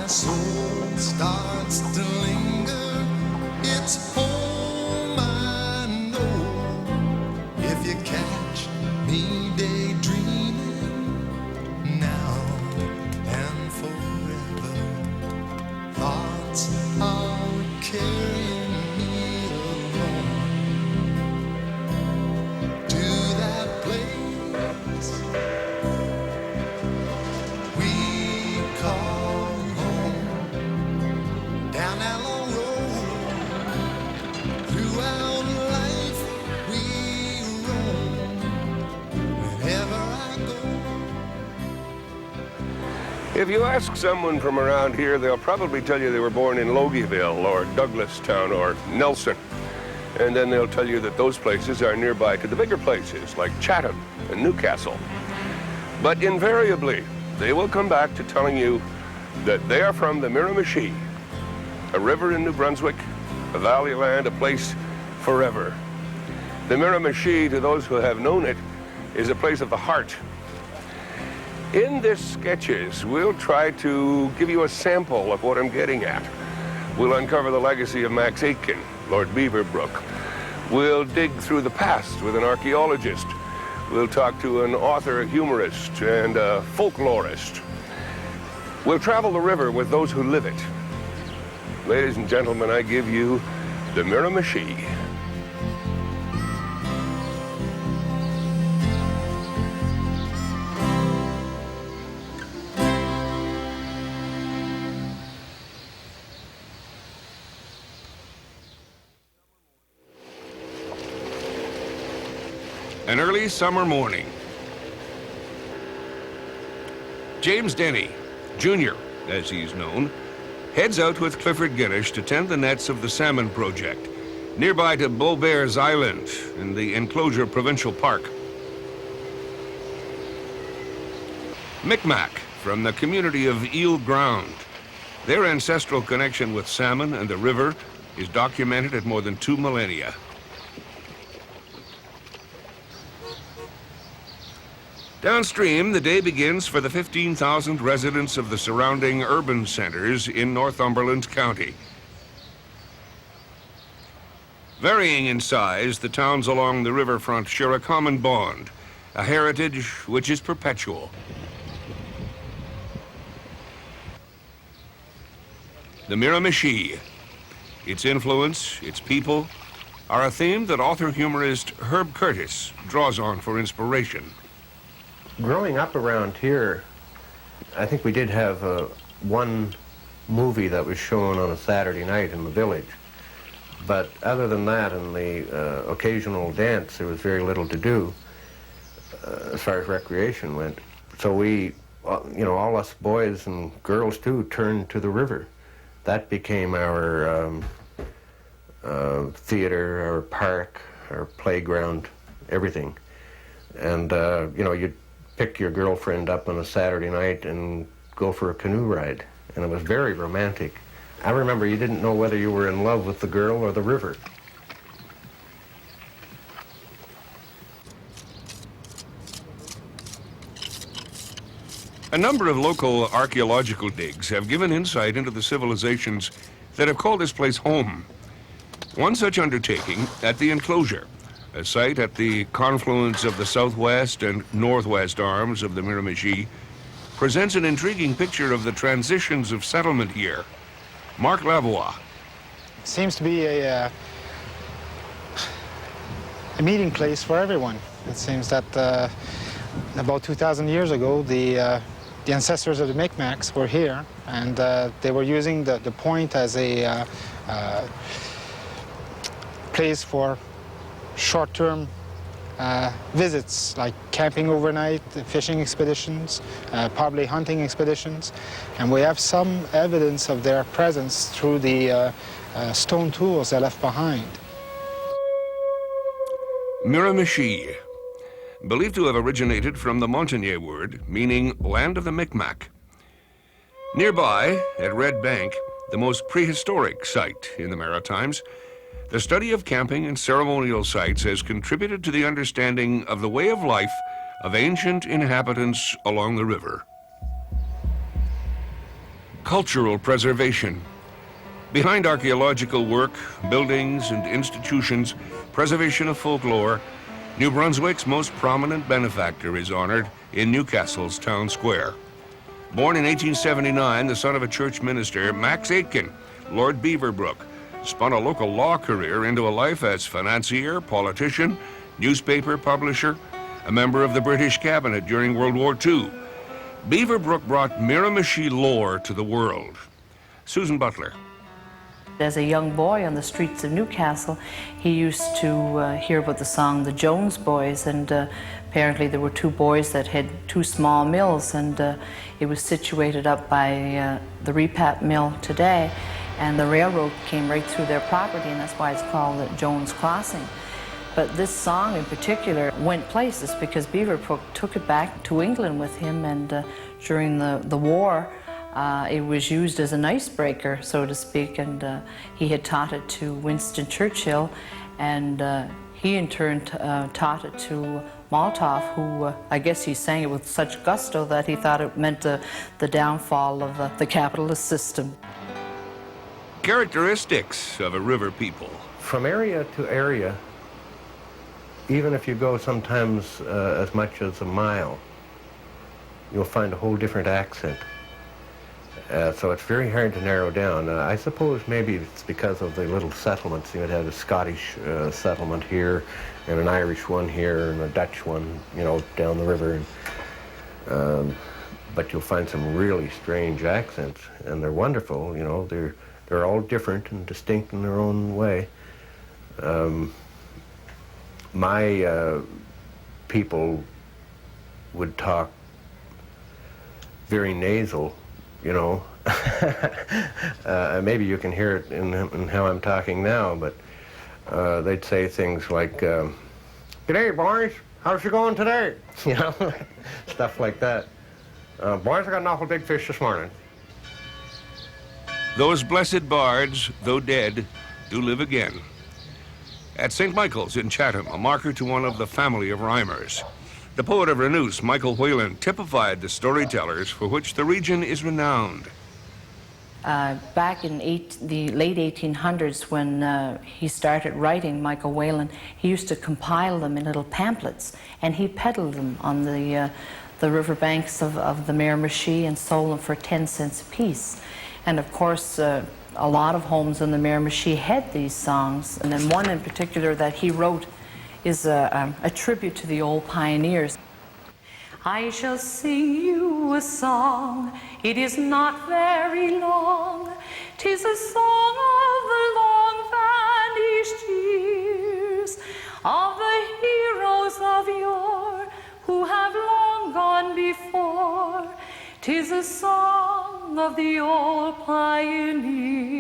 My soul starts to linger. It's home, I know. If you catch me daydreaming now and forever, thoughts are carrying me along to that place we call home. Down that long road, throughout life we roam. Wherever I go. If you ask someone from around here, they'll probably tell you they were born in Logieville or Douglastown or Nelson. And then they'll tell you that those places are nearby to the bigger places like Chatham and Newcastle. But invariably, they will come back to telling you that they are from the Miramichi, a river in New Brunswick, a valley land, a place forever. The Miramichi, to those who have known it, is a place of the heart. In this sketches, we'll try to give you a sample of what I'm getting at. We'll uncover the legacy of Max Aitken, Lord Beaverbrook. We'll dig through the past with an archaeologist. We'll talk to an author, a humorist, and a folklorist. We'll travel the river with those who live it. Ladies and gentlemen, I give you the Miramichi. An early summer morning. James Denny, Jr., as he's known, heads out with Clifford Guinness to tend the nets of the Salmon project, nearby to Beaubien's Island in the Enclosure Provincial Park. Micmac, from the community of Eel Ground. Their ancestral connection with salmon and the river is documented at more than 2 millennia. Downstream, the day begins for the 15,000 residents of the surrounding urban centers in Northumberland County. Varying in size, the towns along the riverfront share a common bond, a heritage which is perpetual. The Miramichi, its influence, its people, are a theme that author-humorist Herb Curtis draws on for inspiration. Growing up around here, I think we did have one movie that was shown on a Saturday night in the village. But other than that and the occasional dance, there was very little to do as far as recreation went. So we, all us boys and girls too, turned to the river. That became our theater, our park, our playground, everything. And, you'd pick your girlfriend up on a Saturday night and go for a canoe ride. And it was very romantic. I remember you didn't know whether you were in love with the girl or the river. A number of local archaeological digs have given insight into the civilizations that have called this place home. One such undertaking at the Enclosure, a site at the confluence of the southwest and northwest arms of the Miramichi, presents an intriguing picture of the transitions of settlement here. Mark Lavoie. Seems to be a meeting place for everyone. It seems that about 2,000 years ago, the ancestors of the Micmacs were here, and they were using the point as a place for short-term visits, like camping overnight, fishing expeditions, probably hunting expeditions. And we have some evidence of their presence through the stone tools they left behind. Miramichi, believed to have originated from the Montagnier word, meaning land of the Micmac. Nearby, at Red Bank, the most prehistoric site in the Maritimes, the study of camping and ceremonial sites has contributed to the understanding of the way of life of ancient inhabitants along the river. cultural preservation. Behind archaeological work, buildings and institutions, preservation of folklore, New Brunswick's most prominent benefactor is honored in Newcastle's town square. Born in 1879, the son of a church minister, Max Aitken, Lord Beaverbrook, spun a local law career into a life as financier, politician, newspaper publisher, a member of the British cabinet during World War II. Beaverbrook brought Miramichi lore to the world. Susan Butler. As a young boy on the streets of Newcastle, he used to hear about the song The Jones Boys, and apparently there were two boys that had two small mills, and it was situated up by the Repat mill today, and the railroad came right through their property, and that's why it's called the Jones Crossing. But this song in particular went places because Beaverbrook took it back to England with him, and during the war, it was used as an icebreaker, so to speak, and he had taught it to Winston Churchill, and he in turn taught it to Molotov, who I guess he sang it with such gusto that he thought it meant the downfall of the capitalist system. Characteristics of a river people. From area to area, even if you go sometimes as much as a mile, you'll find a whole different accent. So it's very hard to narrow down. I suppose maybe it's because of the little settlements. You would have a Scottish settlement here, and an Irish one here, and a Dutch one, you know, down the river. But you'll find some really strange accents, and they're wonderful. You know, they're all different and distinct in their own way. My people would talk very nasal. You know, maybe you can hear it in how I'm talking now, but they'd say things like, "G'day, boys, how's you going today?" You know, stuff like that. "Boys, I got an awful big fish this morning." Those blessed bards, though dead, do live again. At St. Michael's in Chatham, a marker to one of the family of rhymers. The poet of Renouse, Michael Whalen, typified the storytellers for which the region is renowned. Back in the late 1800s, when he started writing, Michael Whalen, he used to compile them in little pamphlets, and he peddled them on the riverbanks of the Miramichi and sold them for 10 cents a piece. And of course, a lot of homes in the Miramichi had these songs, and then one in particular that he wrote is a tribute to the old pioneers. I shall sing you a song, it is not very long, 'tis a song of the long-vanished years, of the heroes of yore who have long gone before, 'tis a song of the old pioneers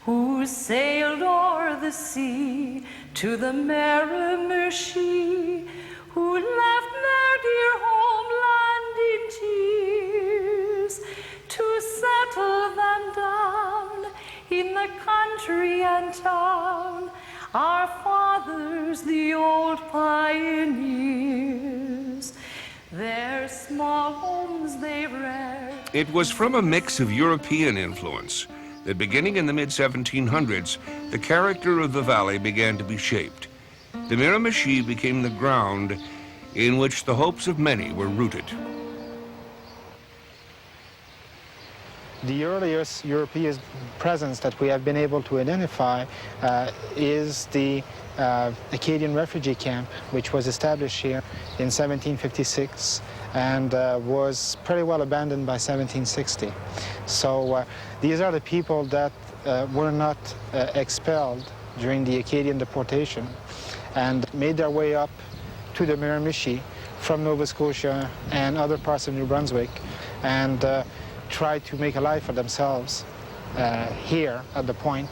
who sailed o'er the sea to the Miramichi, who left their dear homeland in tears to settle them down in the country and town, our fathers, the old pioneers. Their small homes they reared. It was from a mix of European influence that beginning in the mid-1700s, the character of the valley began to be shaped. The Miramichi became the ground in which the hopes of many were rooted. The earliest European presence that we have been able to identify is the Acadian refugee camp, which was established here in 1756 and was pretty well abandoned by 1760. So these are the people that were not expelled during the Acadian deportation and made their way up to the Miramichi from Nova Scotia and other parts of New Brunswick, and tried to make a life for themselves here at the point.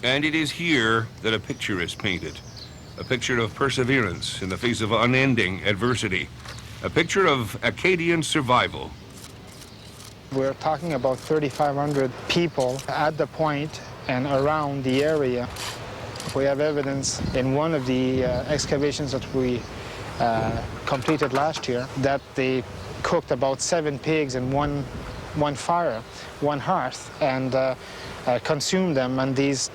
And it is here that a picture is painted, a picture of perseverance in the face of unending adversity, a picture of Acadian survival. We're talking about 3,500 people at the point and around the area. We have evidence in one of the excavations that we completed last year that they cooked about 7 pigs in one one fire, one hearth, and consume them. And these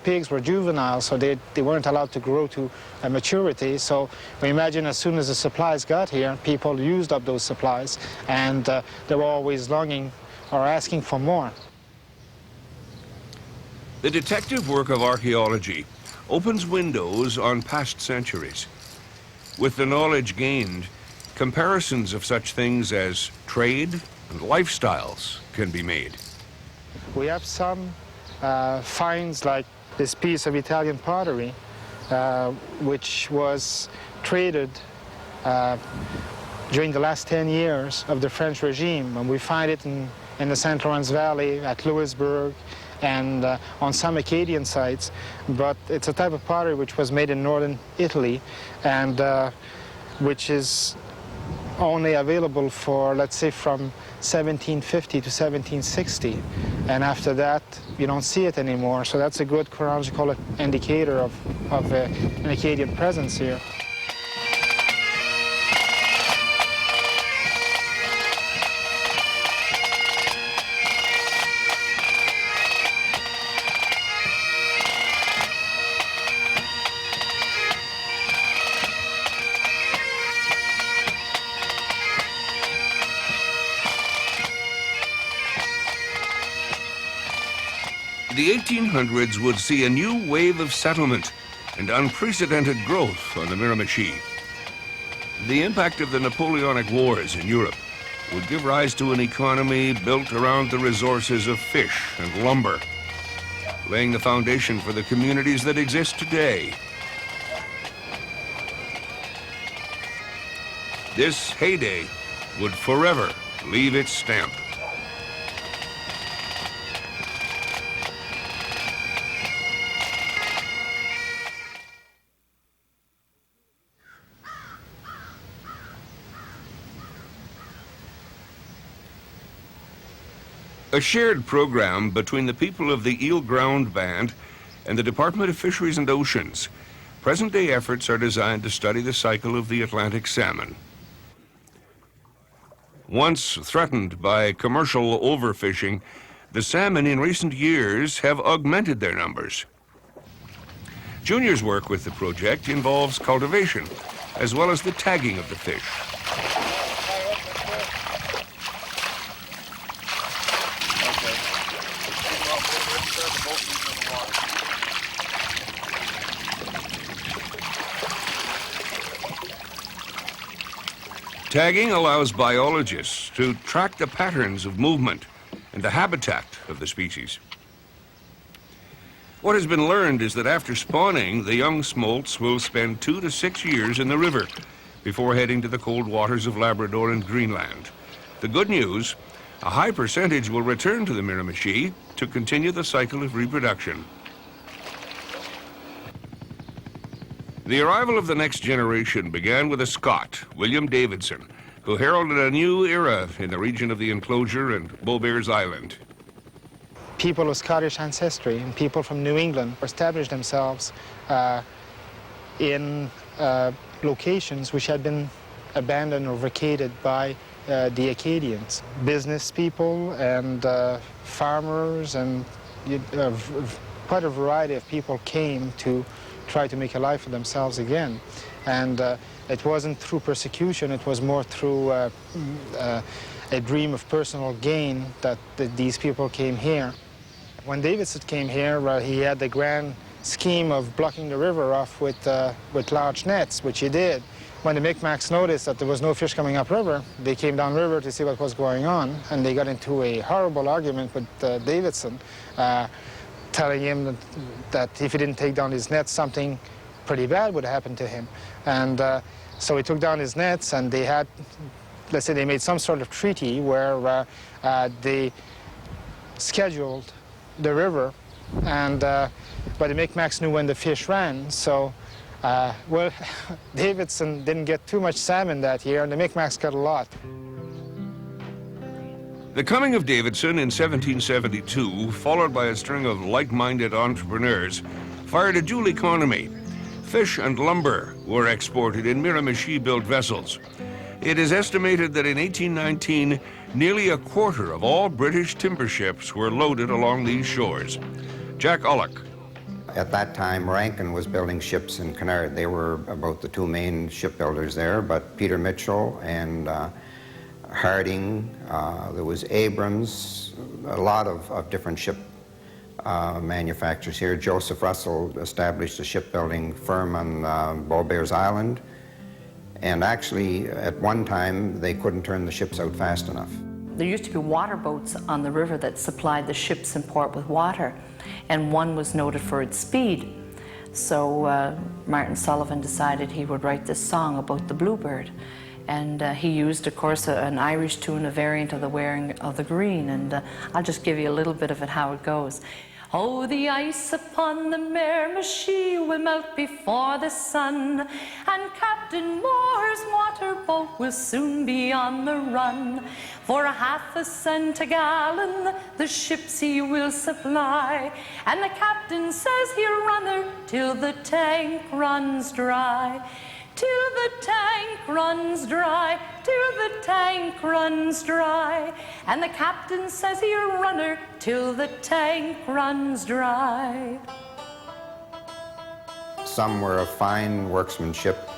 pigs were juvenile, so they weren't allowed to grow to maturity. So we imagine as soon as the supplies got here, people used up those supplies, and they were always longing or asking for more. The detective work of archaeology opens windows on past centuries. With the knowledge gained, comparisons of such things as trade and lifestyles can be made. We have some finds like this piece of Italian pottery, which was traded during the last 10 years of the French regime. And we find it in the St. Lawrence Valley, at Louisbourg, and on some Acadian sites. But it's a type of pottery which was made in northern Italy, and which is only available for, let's say, from 1750 to 1760. And after that, you don't see it anymore. So that's a good chronological indicator of an Acadian presence here. The 1800s would see a new wave of settlement and unprecedented growth on the Miramichi. The impact of the Napoleonic Wars in Europe would give rise to an economy built around the resources of fish and lumber, laying the foundation for the communities that exist today. This heyday would forever leave its stamp. A shared program between the people of the Eel Ground Band and the Department of Fisheries and Oceans. Present-day efforts are designed to study the cycle of the Atlantic salmon. Once threatened by commercial overfishing, the salmon in recent years have augmented their numbers. Junior's work with the project involves cultivation, as well as the tagging of the fish. Tagging allows biologists to track the patterns of movement and the habitat of the species. What has been learned is that after spawning, the young smolts will spend 2 to 6 years in the river before heading to the cold waters of Labrador and Greenland. The good news, a high percentage will return to the Miramichi to continue the cycle of reproduction. The arrival of the next generation began with a Scot, William Davidson, who heralded a new era in the region of the enclosure and Beaubien Island. People of Scottish ancestry and people from New England established themselves in locations which had been abandoned or vacated by the Acadians. Business people and farmers and quite a variety of people came to try to make a life for themselves again. And it wasn't through persecution, it was more through a dream of personal gain that these people came here. When Davidson came here, he had the grand scheme of blocking the river off with large nets, which he did. When the Micmacs noticed that there was no fish coming upriver, they came downriver to see what was going on, and they got into a horrible argument with Davidson, telling him that if he didn't take down his nets, something pretty bad would happen to him. And so he took down his nets, and they had, let's say they made some sort of treaty where they scheduled the river, and but the Micmacs knew when the fish ran, so well, Davidson didn't get too much salmon that year, and the Micmacs got a lot. The coming of Davidson in 1772, followed by a string of like-minded entrepreneurs, fired a dual economy. Fish and lumber were exported in Miramichi-built vessels. It is estimated that in 1819, nearly a quarter of all British timber ships were loaded along these shores. Jack Ulloch. At that time, Rankin was building ships in Conrad. They were about the two main shipbuilders there, but Peter Mitchell and Harding, there was Abrams, a lot of different ship manufacturers here. Joseph Russell established a shipbuilding firm on Beaubien Island, and actually at one time they couldn't turn the ships out fast enough. There used to be water boats on the river that supplied the ships in port with water, and one was noted for its speed. So Martin Sullivan decided he would write this song about the bluebird. And he used, of course, an Irish tune, a variant of the Wearing of the Green, and I'll just give you a little bit of it, how it goes. Oh, the ice upon the Miramichi will melt before the sun, and Captain Moore's motorboat will soon be on the run. For a half a cent a gallon, the ships he will supply, and the captain says he'll run her till the tank runs dry. Till the tank runs dry, till the tank runs dry. And the captain says he'll run her till the tank runs dry. Some were of fine workmanship.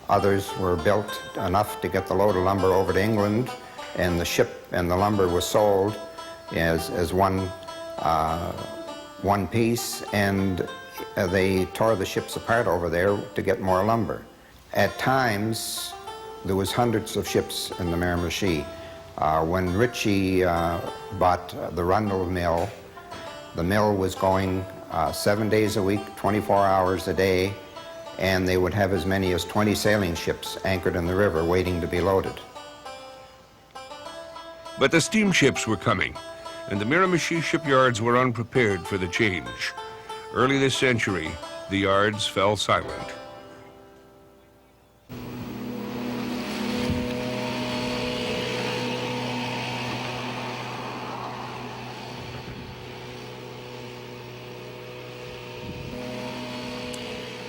Others were built enough to get the load of lumber over to England, and the ship and the lumber was sold as one piece, and they tore the ships apart over there to get more lumber. At times, there was hundreds of ships in the Miramichi. When Ritchie bought the Rundle mill, the mill was going 7 days a week, 24 hours a day, and they would have as many as 20 sailing ships anchored in the river waiting to be loaded. But the steamships were coming, and the Miramichi shipyards were unprepared for the change. Early this century, the yards fell silent.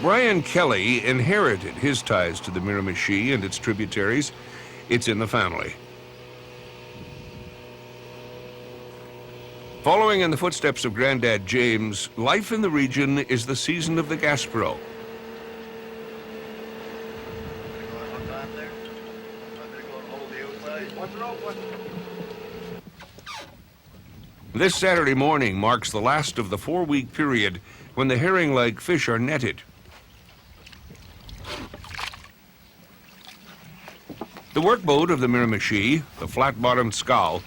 Brian Kelly inherited his ties to the Miramichi and its tributaries. It's in the family. Following in the footsteps of Grandad James, life in the region is the season of the Gaspereau. This Saturday morning marks the last of the 4-week period when the herring-like fish are netted. The workboat of the Miramichi, the flat-bottomed scow,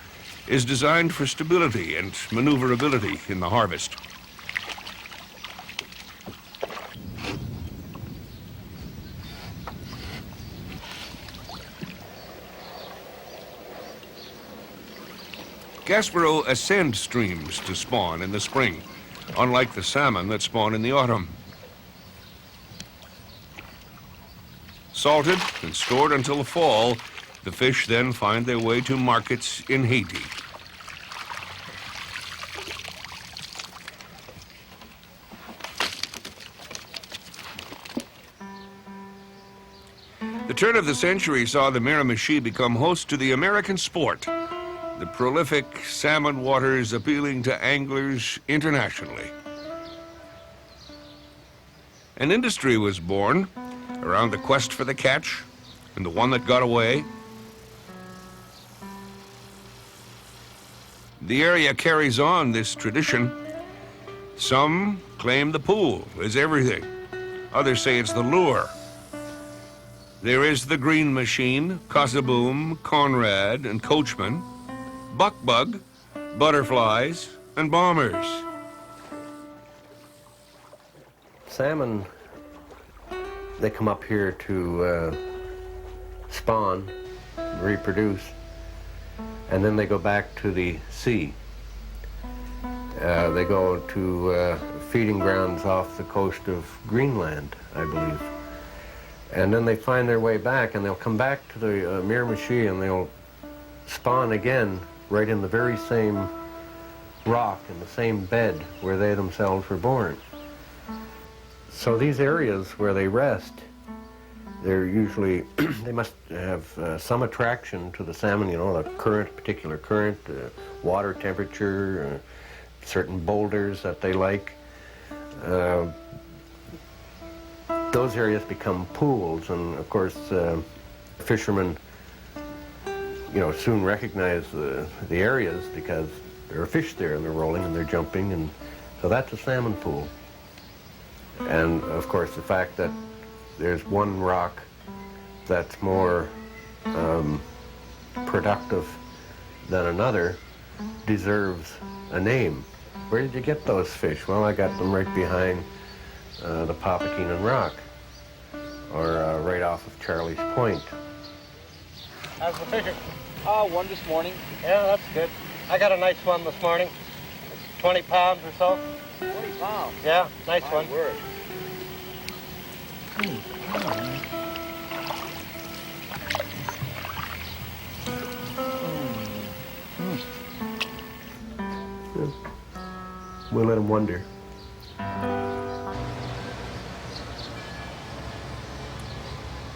is designed for stability and maneuverability in the harvest. Gaspereau ascend streams to spawn in the spring, unlike the salmon that spawn in the autumn. Salted and stored until the fall, the fish then find their way to markets in Haiti. The turn of the century saw the Miramichi become host to the American sport, the prolific salmon waters appealing to anglers internationally. An industry was born around the quest for the catch and the one that got away. The area carries on this tradition. Some claim the pool is everything. Others say it's the lure. There is the Green Machine, Casaboom, Conrad, and Coachman, Buckbug, Butterflies, and Bombers. Salmon, they come up here to spawn, reproduce, and then they go back to the sea. They go to feeding grounds off the coast of Greenland, I believe. And then they find their way back, and they'll come back to the Miramichi, and they'll spawn again right in the very same rock, in the same bed where they themselves were born. So these areas where they rest They're usually, they must have some attraction to the salmon, you know, the current, particular current, water temperature, certain boulders that they like. Those areas become pools, and of course fishermen, you know, soon recognize the areas because there are fish there and they're rolling and they're jumping, and so that's a salmon pool. And of course the fact that there's one rock that's more productive than another deserves a name. Where did you get those fish? Well, I got them right behind the Papakenan Rock, or right off of Charlie's Point. How's the fishing? Oh, one this morning. Yeah, that's good. I got a nice one this morning. 20 pounds or so. 20 pounds? Yeah, nice My one. word. We'll let him wonder.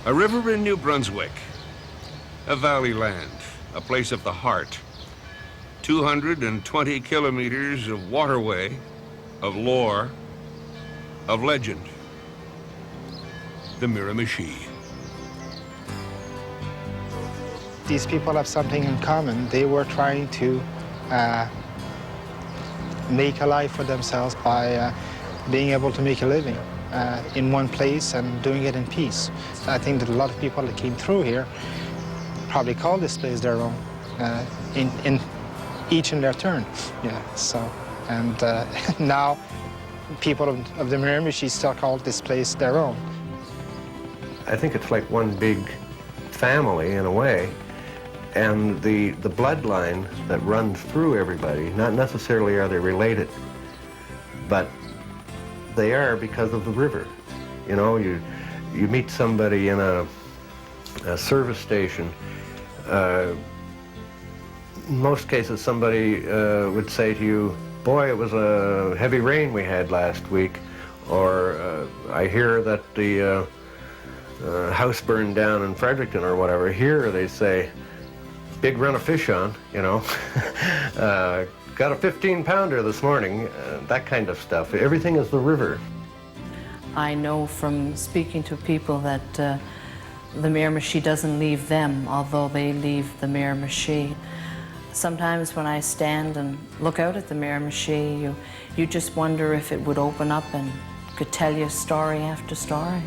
A river in New Brunswick, a valley land, a place of the heart. 220 kilometers of waterway, of lore, of legend. The Miramichi. These people have something in common. They were trying to make a life for themselves by being able to make a living in one place and doing it in peace. I think that a lot of people that came through here probably call this place their own, in each in their turn. Yeah. So, and now people of the Miramichi still call this place their own. I think it's like one big family in a way, and the bloodline that runs through everybody, not necessarily are they related, but they are because of the river. You know, you meet somebody in a service station, in most cases somebody would say to you, boy, it was a heavy rain we had last week, or I hear that the house burned down in Fredericton or whatever. Here they say, big run of fish on, you know. Got a 15-pounder this morning, that kind of stuff. Everything is the river. I know from speaking to people that the Miramichi doesn't leave them, although they leave the Miramichi. Sometimes when I stand and look out at the Miramichi, you just wonder if it would open up and could tell you story after story.